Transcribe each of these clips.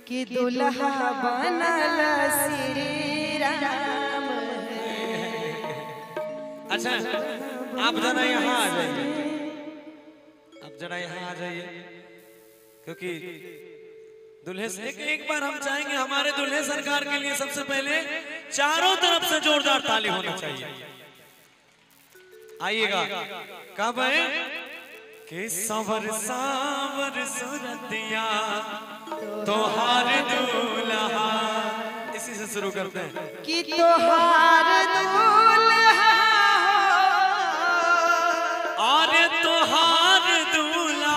कि दुल्हा बनल श्री राम। अच्छा आप जरा यहाँ आ जाइए, आप जरा यहाँ आ जाइए, क्योंकि दुल्हे से एक बार हम चाहेंगे हमारे दुल्हे सरकार के लिए सबसे पहले चारों तरफ से जोरदार ताली होना चाहिए। आइएगा कब है कि सवर सावर सुरतिया तोहार दूल्हा, इसी से शुरू करते हैं कि तोहार दूल्हा और तोहार दूल्हा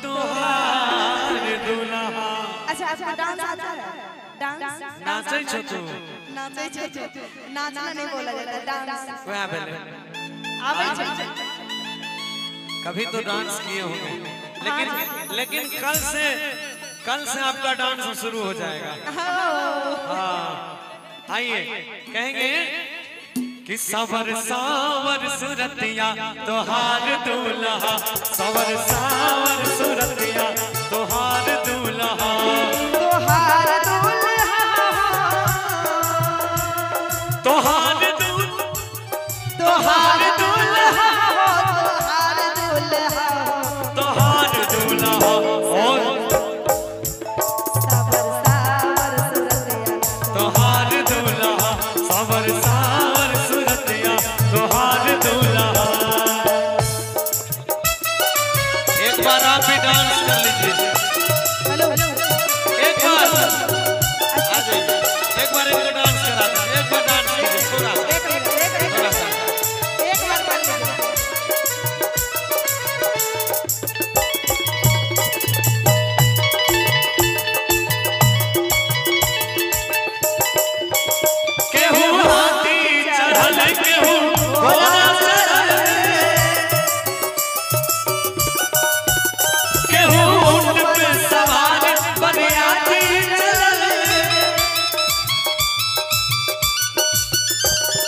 तोहार दूल्हा। अच्छा आपको डांस आता है? डांस नाचे छो तू, नाचे छो, नाचना नहीं बोला जाता, डांस वहाँ पहले आवे छो। कभी तो डांस किए होंगे, लेकिन कल से आपका डांस शुरू हो जाएगा। हाँ आइए कहेंगे कि सवर सावर सुरतिया तोहार दूल्हा, सवर सावर सुरतिया तोहार दूल्हा, तोहार दूल्हा तोहार दूल्हा, तोहार दूल्हा, तोहार दूल्हा और सवर सावर सुरतिया तोहार दूल्हा, सवर सावर सुरतिया तोहार दूल्हा। एक बार आप भी डांस कर लीजिए, हेलो एक बार आ जाइए, एक बार इनको डांस करा दें, एक बार डांस कीजिए पूरा थोड़ा सा। एक बार कर लीजिए। केहू हाथी चढ़ल केहू घोड़ा चढ़ल, केहू ऊंट पे सवार बरियाती चलल,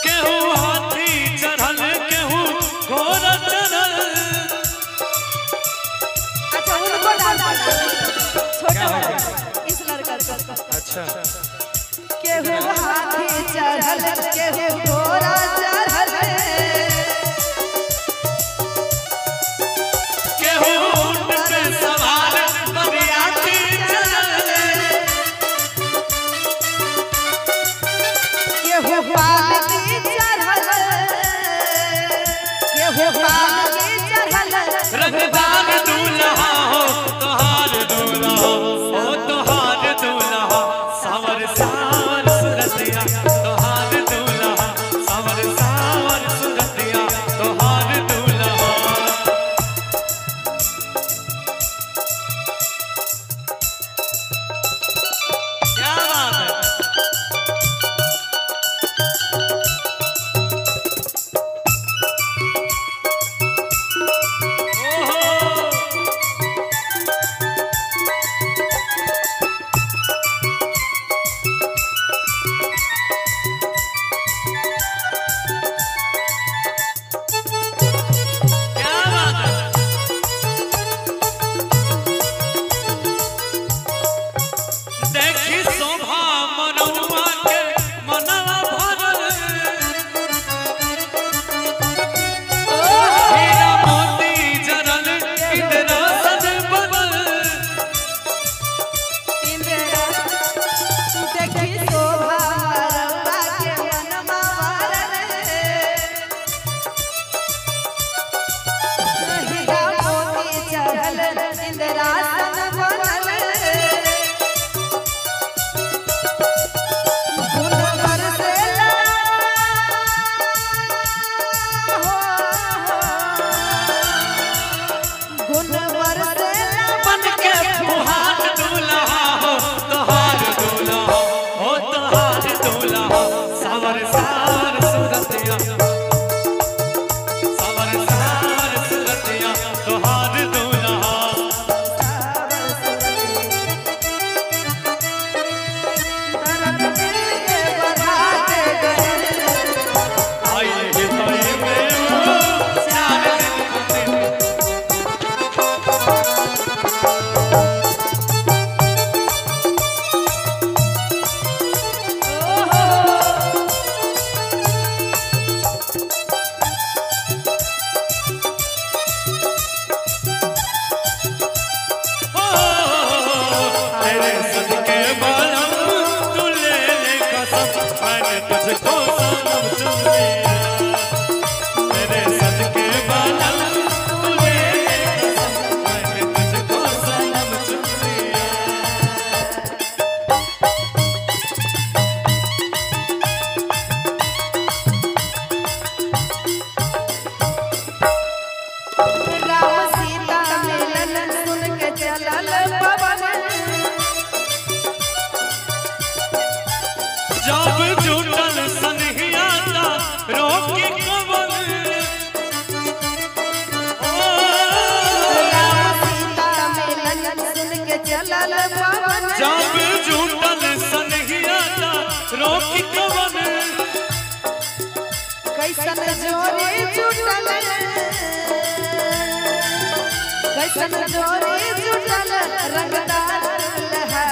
केहू हाथी चढ़ल केहू घोड़ा चढ़ल। अच्छा उनको डांस छोटा वाला इस लड़का को। अच्छा केहू हाथी चढ़ल केहू घोड़ा चढ़ल, केहू ऊंट पे सवार बरियाती चलल, केहू पालकी चढ़ल, केहू पालकी चढ़ल। रंगदार दूल्हा हो तोहार दूल्हा, हो तोहार दूल्हा, सावर सावर सुरतिया तोहार दूल्हा, कवन जब झूठल सनहिया ता रोकी कवन कैसन जोरे जुटल कैसन जोरे जुटल रंगदार दुल्हा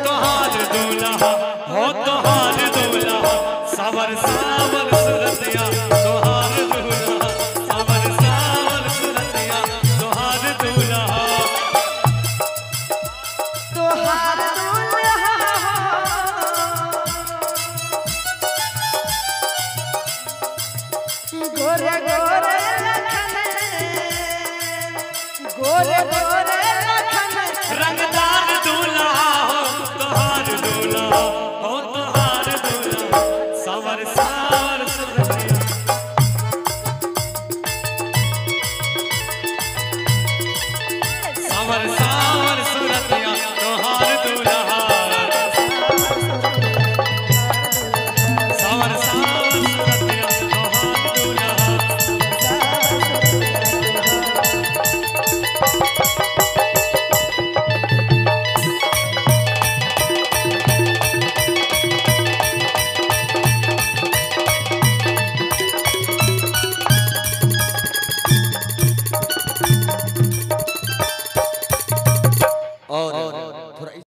तोहार दूल्हा हो तोहार दूल्हा सावर सावर सुरतिया तोहार दूल्हा सावर सावर सुरतिया तोहार दूल्हा तोहार